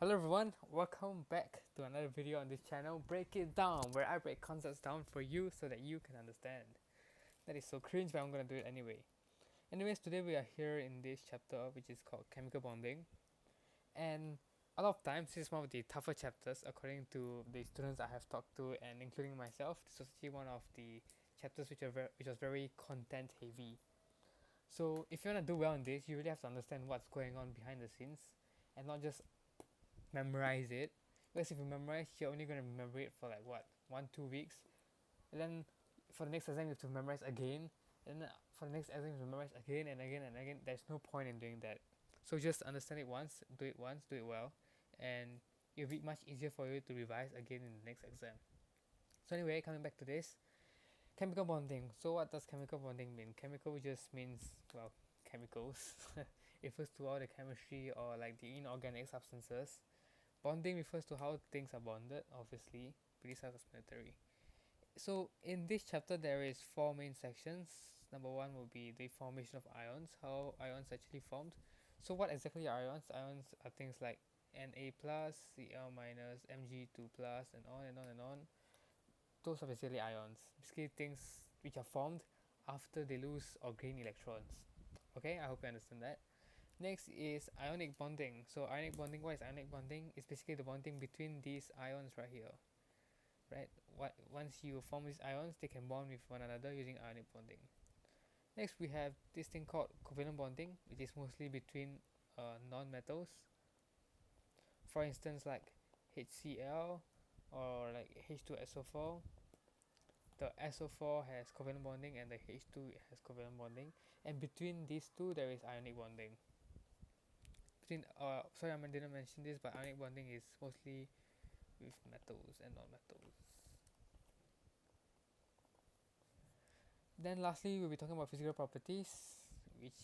Hello everyone, welcome back to another video on this channel, Break It Down, where I break concepts down for you so that you can understand. That is so cringe, but I'm gonna do it anyway. Anyways, today we are here in this chapter which is called Chemical Bonding, and a lot of times this is one of the tougher chapters according to the students I have talked to, and including myself. This was actually one of the chapters which was very content heavy. So if you wanna do well in this, you really have to understand what's going on behind the scenes, and not just memorize it, because if you memorize, you're only going to remember it for like what, 1 2 weeks, and then for the next exam you have to memorize again, and then for the next exam you have to memorize again and again and again. There's no point in doing that. So just understand it once, do it well, and it'll be much easier for you to revise again in the next exam. So anyway, coming back to this, chemical bonding. So what does chemical bonding mean? Chemical just means, well, chemicals. It refers to all the chemistry or like the inorganic substances. Bonding refers to how things are bonded, obviously, pretty self-explanatory. So in this chapter there is four main sections. Number one will be the formation of ions, how ions actually formed. So what exactly are ions? Ions are things like Na plus, Cl minus, Mg2 plus, and on and on and on. Those are basically ions. Basically things which are formed after they lose or gain electrons. Okay, I hope you understand that. Next is ionic bonding. So ionic bonding, what is ionic bonding? It's basically the bonding between these ions right here. Right? Once you form these ions, they can bond with one another using ionic bonding. Next we have this thing called covalent bonding, which is mostly between non-metals. For instance, like HCl or like H2SO4. The SO4 has covalent bonding and the H2 has covalent bonding, and between these two there is ionic bonding. Sorry, I didn't mention this, but ionic bonding is mostly with metals and non-metals. Then lastly, we'll be talking about physical properties, which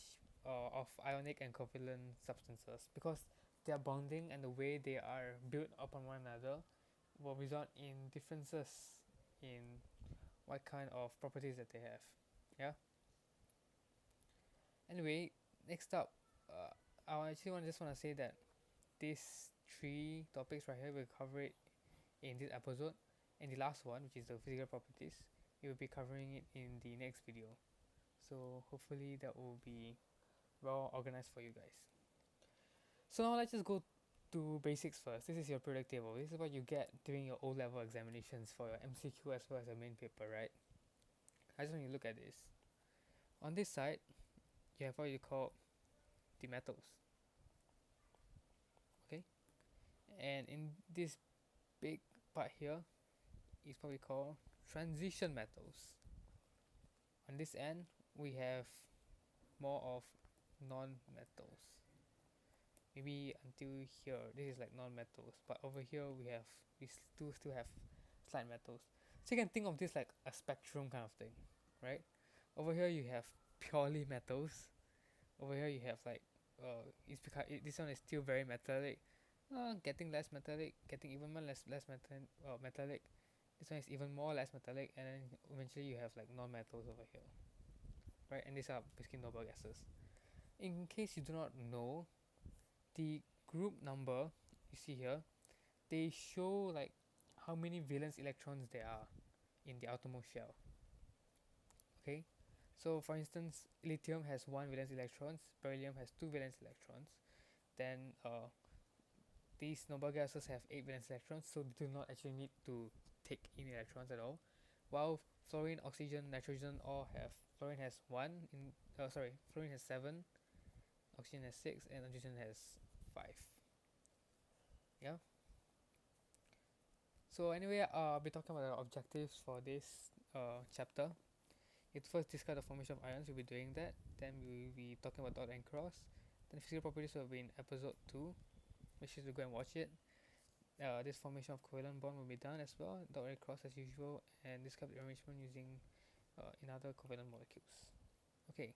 of ionic and covalent substances, because their bonding and the way they are built upon one another will result in differences in what kind of properties that they have. Yeah. Anyway, next up, I actually just want to say that these three topics right here will cover it in this episode, and the last one, which is the physical properties, we will be covering it in the next video. So hopefully that will be well organized for you guys. So now let's just go to basics first. This is your periodic table. This is what you get during your O-level examinations for your MCQ as well as your main paper, right? I just want you to look at this. On this side, you have what you call the metals. Okay? And in this big part here is what we call transition metals. On this end, we have more of non-metals. Maybe until here, this is like non-metals, but over here we still have slight metals. So you can think of this like a spectrum kind of thing, right? Over here you have purely metals. Over here you have like this one is still very metallic, getting less metallic, getting even more metallic. This one is even more less metallic, and then eventually you have like non-metals over here, right? And these are basically noble gases. In case you do not know, the group number you see here, they show like how many valence electrons there are in the outermost shell. Okay, so for instance, lithium has 1 valence electrons, beryllium has 2 valence electrons. Then these noble gases have 8 valence electrons, so they do not actually need to take in electrons at all. While fluorine, oxygen, nitrogen all have, fluorine has fluorine has 7, oxygen has 6, and nitrogen has 5. Yeah. So anyway, I'll be talking about the objectives for this chapter. It first discuss the formation of ions. We'll be doing that. Then we'll be talking about dot and cross. Then physical properties will be in episode 2. Make sure to go and watch it. This formation of covalent bond will be done as well. Dot and cross as usual, and describe the arrangement using in other covalent molecules. Okay.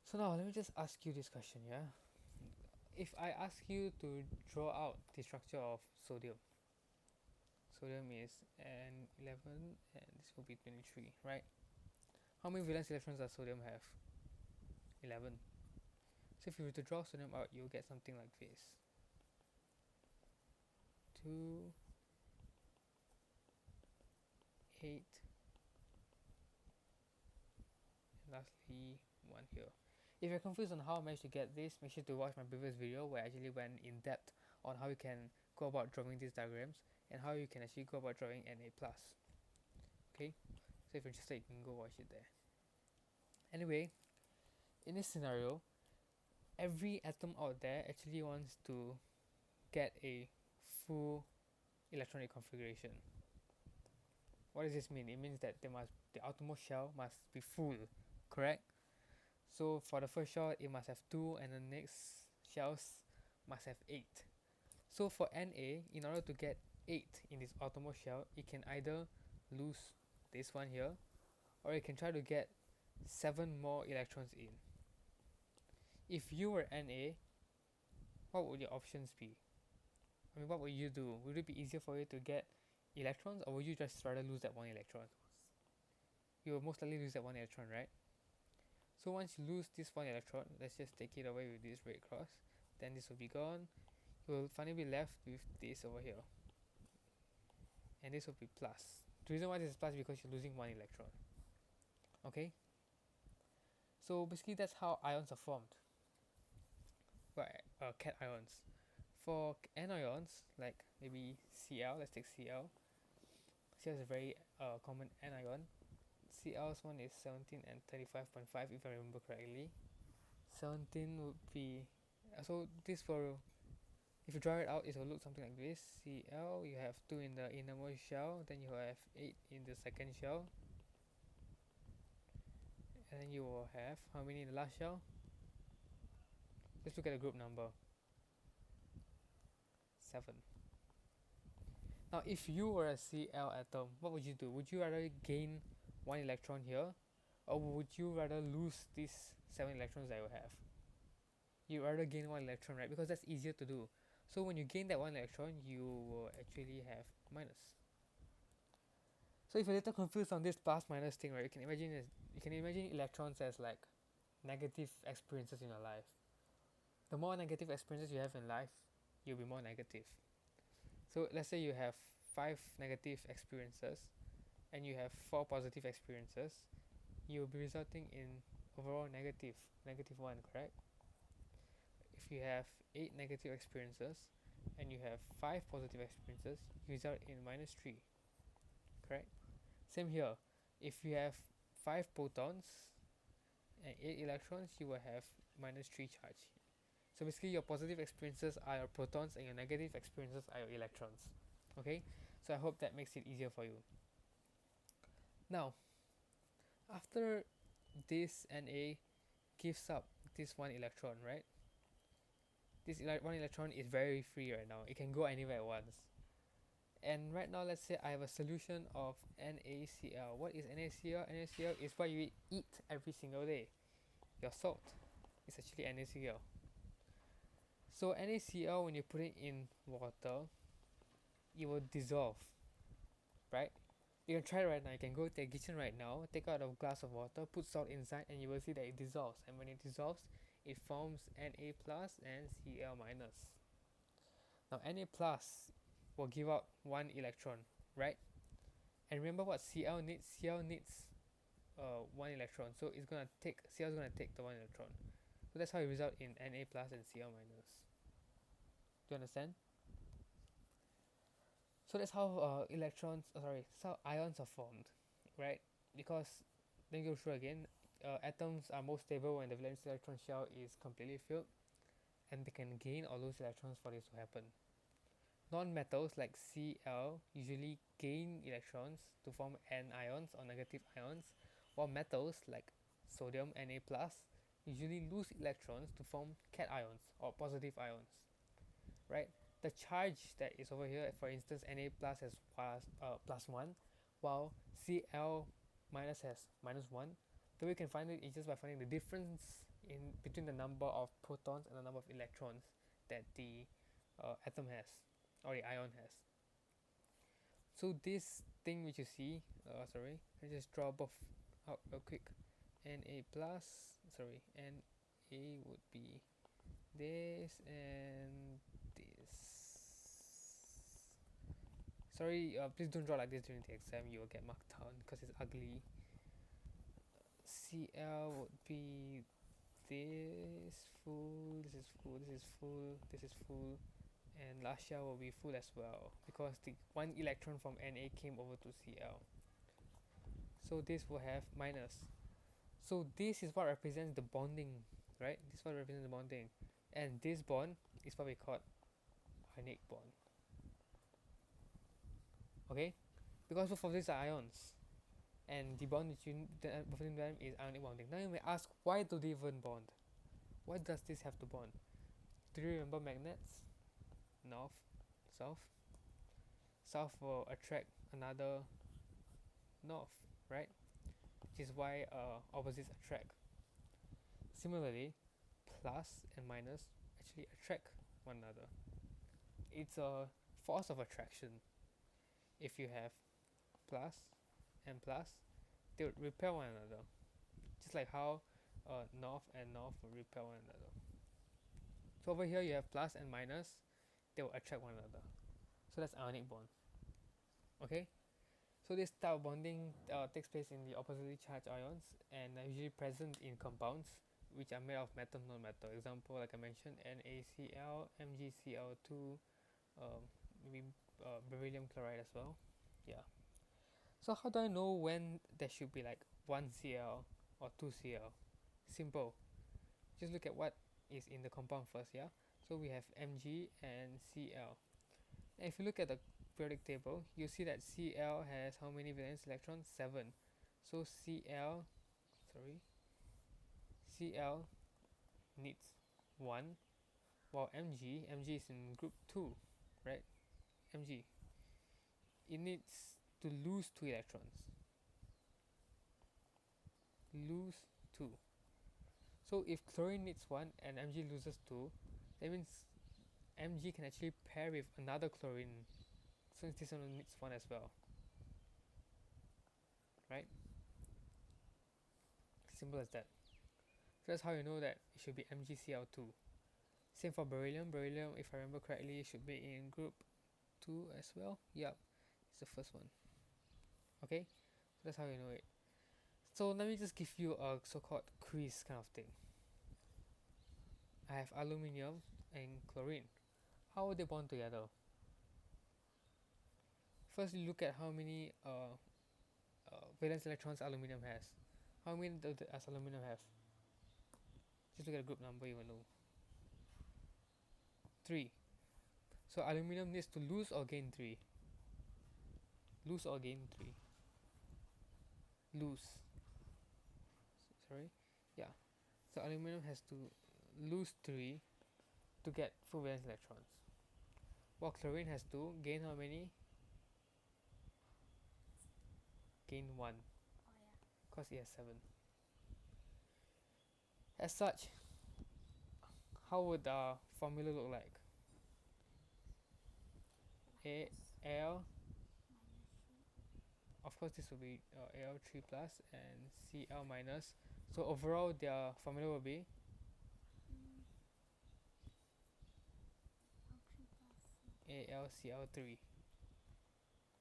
So now let me just ask you this question, yeah. If I ask you to draw out the structure of sodium, sodium is N11 and this will be 23, right? How many valence electrons does sodium have? 11. So if you were to draw sodium out, you'll get something like this. 2, 8, and lastly 1 here. If you're confused on how I managed to get this, make sure to watch my previous video where I actually went in depth on how you can go about drawing these diagrams and how you can actually go about drawing Na+. Okay, so if you're interested, you can go watch it there. Anyway, in this scenario, every atom out there actually wants to get a full electronic configuration. What does this mean? It means that the outermost shell must be full, correct? So for the first shell, it must have 2, and the next shells must have 8. So for Na, in order to get 8 in this outermost shell, it can either lose this one here, or it can try to get 7 more electrons in. If you were Na, what would your options be? I mean, what would you do? Would it be easier for you to get electrons, or would you just rather lose that 1 electron? You will most likely lose that 1 electron, right? So once you lose this 1 electron, let's just take it away with this red cross, then this will be gone. You will finally be left with this over here, and this will be plus. The reason why this is plus is because you're losing 1 electron. Okay, so basically that's how ions are formed, right? Cations. For anions, like maybe Cl, let's take Cl. Cl is a very common anion. Cl's one is 17 and 35.5 if I remember correctly. 17 would be, so this for, if you draw it out, it will look something like this. Cl, you have 2 in the innermost shell, then you have 8 in the second shell, and then you will have how many in the last shell? Let's look at the group number. 7. Now if you were a Cl atom, what would you do? Would you rather gain 1 electron here, or would you rather lose these 7 electrons that you have? You rather gain 1 electron, right? Because that's easier to do. So when you gain that 1 electron, you will actually have minus. So if you're a little confused on this plus minus thing, right, you can imagine electrons as like negative experiences in your life. The more negative experiences you have in life, you'll be more negative. So let's say you have 5 negative experiences and you have 4 positive experiences, you will be resulting in overall negative 1, correct? If you have 8 negative experiences and you have 5 positive experiences, you result in minus 3, correct? Same here. If you have 5 protons and 8 electrons, you will have minus 3 charge. So basically your positive experiences are your protons and your negative experiences are your electrons. Okay, so I hope that makes it easier for you. Now, after this Na gives up this 1 electron, right? This 1 electron is very free right now. It can go anywhere at once. And right now, let's say I have a solution of NaCl. What is NaCl? NaCl is what you eat every single day. Your salt is actually NaCl. So NaCl, when you put it in water, it will dissolve, right? You can try it right now. You can go to the kitchen right now, take out a glass of water, put salt inside, and you will see that it dissolves. And when it dissolves, it forms Na plus and Cl minus. Now Na plus will give out 1 electron, right? And remember what Cl needs? Cl needs 1 electron. So it's gonna take, Cl is gonna take the 1 electron. So that's how it results in Na plus and Cl minus. Do you understand? So that's how that's how ions are formed, right? Because, then go through again, atoms are most stable when the valence electron shell is completely filled, and they can gain or lose electrons for this to happen. Non-metals like Cl usually gain electrons to form anions or negative ions, while metals like sodium Na plus usually lose electrons to form cations or positive ions, right? The charge that is over here, for instance, Na plus has plus 1, while Cl minus has minus 1. The way we can find it is just by finding the difference in between the number of protons and the number of electrons that the atom has, or the ion has. So this thing which you see, let me just draw both out real quick. Na plus, Na would be this and this. Sorry, please don't draw like this during the exam. You will get marked down because it's ugly. Cl would be this full, this is full, this is full, this is full, and last year will be full as well because the one electron from Na came over to Cl. So this will have minus. So this is what represents the bonding, right? This is what represents the bonding, and this bond is what we call ionic bond. Okay, because both of these are ions, and the bond between them is ionic bonding. Now you may ask, why do they even bond? Why does this have to bond? Do you remember magnets? North, south. South will attract another north, right? Which is why opposites attract. Similarly, plus and minus actually attract one another. It's a force of attraction. If you have plus and plus, they would repel one another. Just like how north and north will repel one another. So over here you have plus and minus, they will attract one another. So that's ionic bond. Okay? So this type of bonding takes place in the oppositely charged ions and are usually present in compounds which are made of metal, non-metal. Example, like I mentioned, NaCl, MgCl2, maybe beryllium chloride as well. Yeah. So how do I know when there should be like 1Cl or 2Cl? Simple. Just look at what is in the compound first, yeah? So we have Mg and Cl. And if you look at the periodic table, you see that Cl has how many valence electrons? 7. So Cl needs 1, while Mg is in group 2, right? Mg, it needs to lose 2 electrons. Lose 2. So if chlorine needs 1 and Mg loses 2, that means Mg can actually pair with another chlorine, since this one needs 1 as well. Right? Simple as that. So that's how you know that it should be MgCl2. Same for beryllium. Beryllium, if I remember correctly, should be in group 2 as well. Yep, it's the first one. Okay, so that's how you know it. So let me just give you a so-called quiz kind of thing. I have aluminium and chlorine. How would they bond together? First, you look at how many valence electrons aluminium has. How many does aluminium have? Just look at the group number, you will know. 3. So aluminium needs to lose or gain 3? Lose or gain 3? Lose. Sorry? Yeah. So aluminium has to lose 3 to get full valence electrons. While chlorine has to gain how many? Gain 1. Because it has 7. As such, how would the formula look like? Al, of course this will be Al3 plus and Cl minus. So overall their formula will be AlCl3,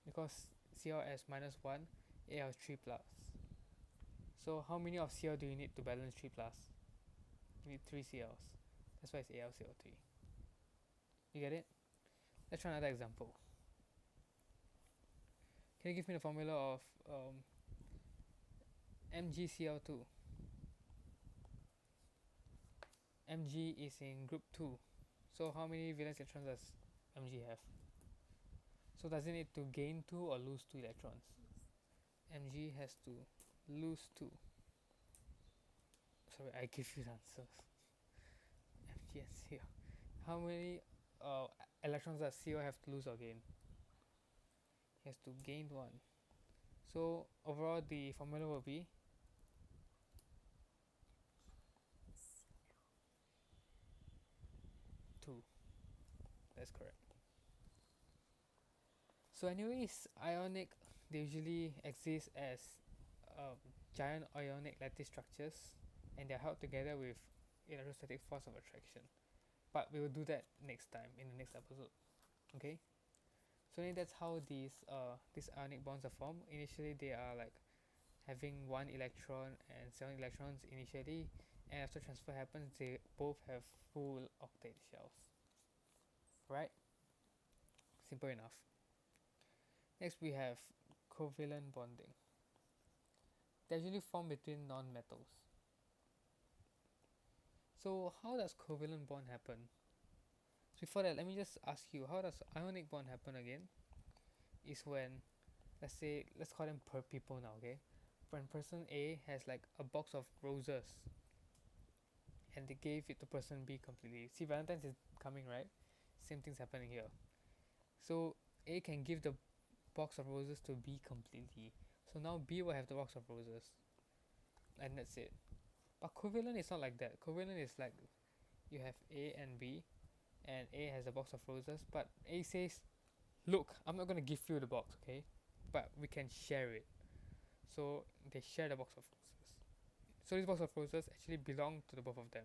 because Cl as minus 1, Al3 plus. So how many of Cl do you need to balance 3 plus? You need 3 Cls. That's why it's AlCl3. You get it? Let's try another example. Can you give me the formula of MgCl2? Mg is in group 2. So how many valence electrons does Mg have? So does it need to gain 2 or lose 2 electrons? Mg has to lose 2. Sorry, I give you the answers. Mg and Cl. How many electrons does Cl have to lose or gain? He has to gain 1. So overall the formula will be that's correct. So anyways, ionic, they usually exist as giant ionic lattice structures, and they're held together with electrostatic force of attraction. But we will do that next time in the next episode. Okay? So that's how these ionic bonds are formed. Initially they are like having one electron and 7 electrons initially, and after transfer happens they both have full octet shells, right? Simple enough. Next we have covalent bonding. They usually form between non-metals. So how does covalent bond happen? So before that, let me just ask you, how does ionic bond happen again? Is when, let's call them per people now, okay? When person A has like a box of roses and they gave it to person B completely. See, Valentine's is coming, right? Same thing's happening here. So A can give the box of roses to B completely. So now B will have the box of roses. And that's it. But covalent is not like that. Covalent is like you have A and B, and A has a box of roses, but A says, look, I'm not going to give you the box, okay? But we can share it. So they share the box of roses. So this box of roses actually belong to the both of them.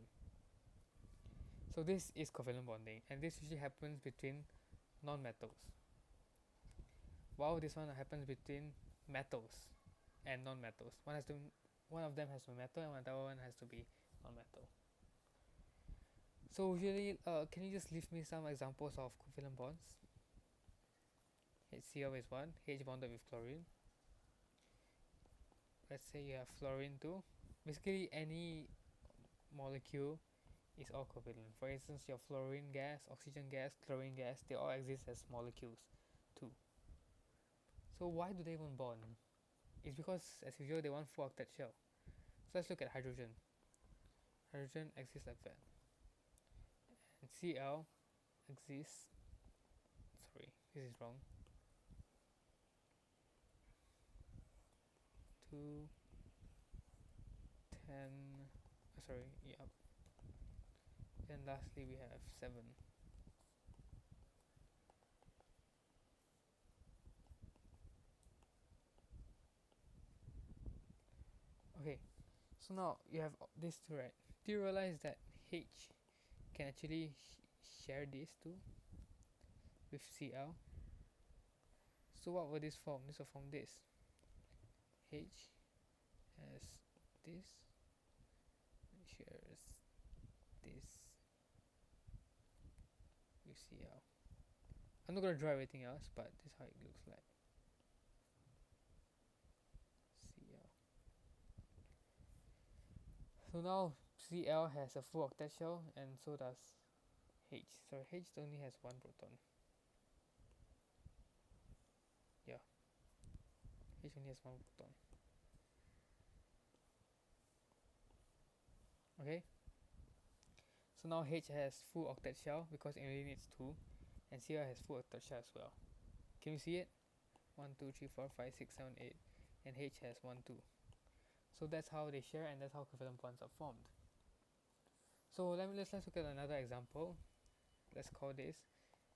So this is covalent bonding, and this usually happens between non-metals. While this one happens between metals and non-metals. One of them has to be metal and the other one has to be non-metal. So usually, can you just leave me some examples of covalent bonds? HCl is one, H bonded with chlorine. Let's say you have fluorine too. Basically any molecule is all covalent. For instance, your fluorine gas, oxygen gas, chlorine gas, they all exist as molecules too. So why do they even bond? It's because, as usual, they want full octet shell. So let's look at hydrogen. Hydrogen exists like that. And Cl exists, sorry, this is wrong. 2, 10, sorry, yep. And lastly we have 7. Okay, so now you have these two, right? Do you realize that H can actually share these two with Cl? So what will this form? This will form this. H has this, shares this with Cl. I'm not going to draw everything else, but this is how it looks like. Cl. So now Cl has a full octet shell, and so does H. So H only has one proton. Yeah, H only has one proton. Okay. So now H has full octet shell because it only needs 2, and Cl has full octet shell as well. Can you see it? 1, 2, 3, 4, 5, 6, 7, 8, and H has 1, 2. So that's how they share, and that's how covalent bonds are formed. So let's look at another example. Let's call this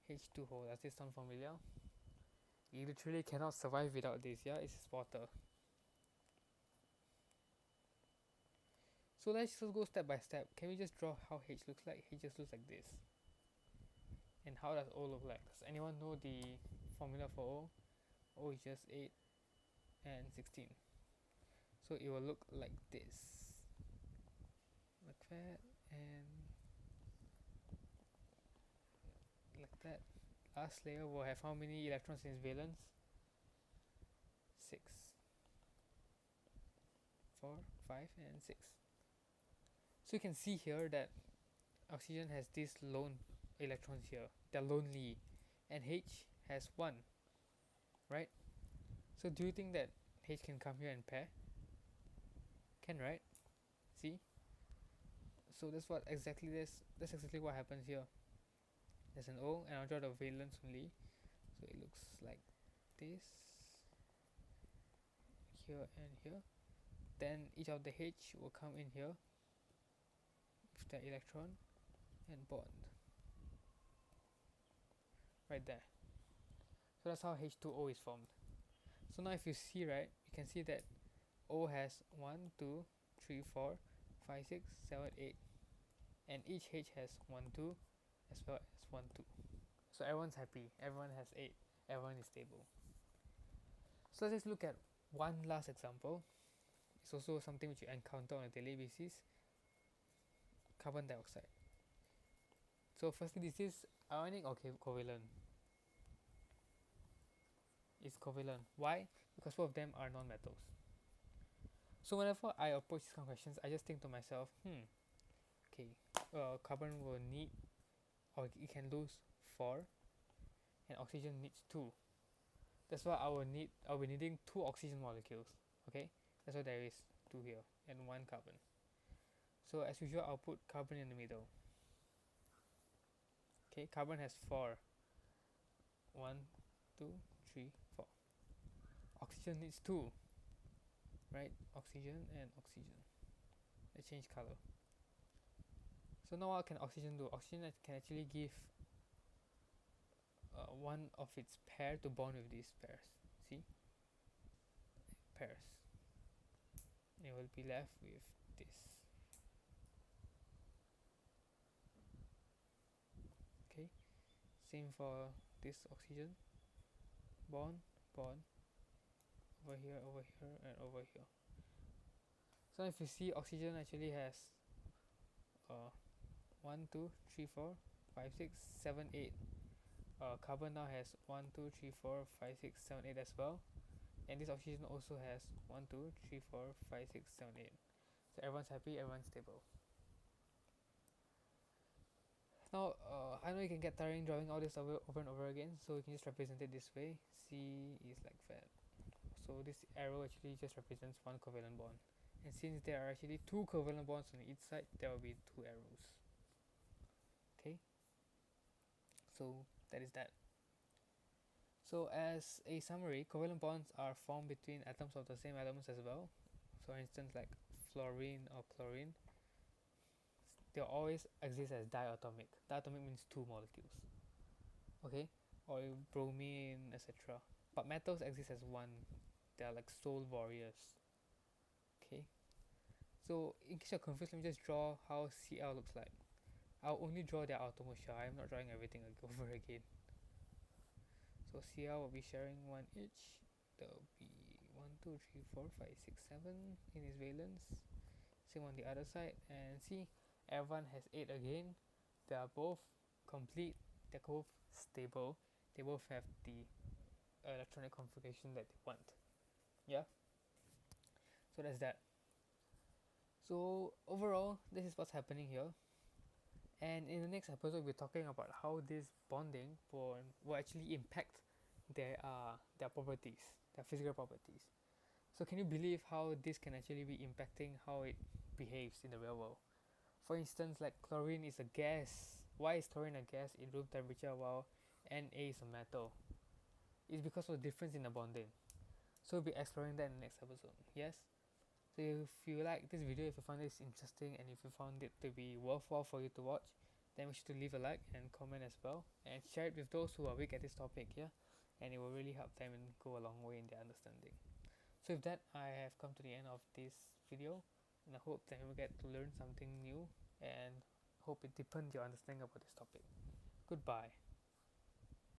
H2O. Does this sound familiar? You literally cannot survive without this. Yeah, it's water. So let's just go step by step. Can we just draw how H looks like? H just looks like this. And how does O look like? Does anyone know the formula for O? O is just 8 and 16. So it will look like this. Like that and like that. Last layer will have how many electrons in its valence? 6. 4, 5 and 6. So you can see here that oxygen has these lone electrons here. They're lonely. And H has 1. Right? So do you think that H can come here and pair? Can, right? See? So that's exactly what happens here. There's an O and I'll draw the valence only. So it looks like this. Here and here. Then each of the H will come in here with the electron and bond. Right there. So that's how H2O is formed. So now if you see, right, you can see that O has 1, 2, 3, 4, 5, 6, 7, 8. And each H has 1, 2 as well as 1, 2. So everyone's happy. Everyone has 8. everyone is stable. So let's look at one last example. It's also something which you encounter on a daily basis: carbon dioxide. So firstly, this is ionic or covalent? It's covalent. Why? Because both of them are non-metals. So whenever I approach these kind of questions, I just think to myself, okay, carbon will need, or it can lose 4, and oxygen needs 2. That's why I'll be needing 2 oxygen molecules. Okay, that's why there is 2 here and 1 carbon. So as usual, I'll put carbon in the middle. Okay, carbon has 4. 1, 2, 3, 4. Oxygen needs 2, right? Oxygen and oxygen. Let's change color. So now what can oxygen do? Oxygen can actually give one of its pair to bond with these pairs. See? Pairs. And it will be left with this. Okay. Same for this oxygen. Bond, bond. Over here, and over here. So if you see, oxygen actually has 1, 2, 3, 4, 5, 6, 7, 8. Carbon now has 1, 2, 3, 4, 5, 6, 7, 8 as well. And this oxygen also has 1, 2, 3, 4, 5, 6, 7, 8. So everyone's happy, everyone's stable. Now, I know you can get tiring drawing all this over and over again, so you can just represent it this way. C is like that. So this arrow actually just represents 1 covalent bond. And since there are actually 2 covalent bonds on each side, there will be 2 arrows. Okay? So that is that. So as a summary, covalent bonds are formed between atoms of the same elements as well. So for instance, like fluorine or chlorine, they always exist as diatomic. Diatomic means 2 molecules. Okay? Or bromine, etc. But metals exist as 1. They are like soul warriors. Okay? So in case you're confused, let me just draw how Cl looks like. I'll only draw their outermost shell. I'm not drawing everything over again. So Cl will be sharing 1 each. There will be 1, 2, 3, 4, 5, 6, 7 in its valence. Same on the other side. And see, everyone has 8 again. They are both complete. They're both stable. They both have the electronic configuration that they want. Yeah. So that's that. So overall, this is what's happening here. And in the next episode, we're talking about how this bonding will actually impact their properties, their physical properties. So can you believe how this can actually be impacting how it behaves in the real world? For instance, like chlorine is a gas. Why is chlorine a gas in room temperature while Na is a metal? It's because of the difference in the bonding. So we'll be exploring that in the next episode. Yes? So if you like this video, if you found this interesting, and if you found it to be worthwhile for you to watch, then make sure to leave a like and comment as well, and share it with those who are weak at this topic. Yeah, and it will really help them and go a long way in their understanding. So with that, I have come to the end of this video, and I hope that you will get to learn something new, and hope it deepened your understanding about this topic. Goodbye.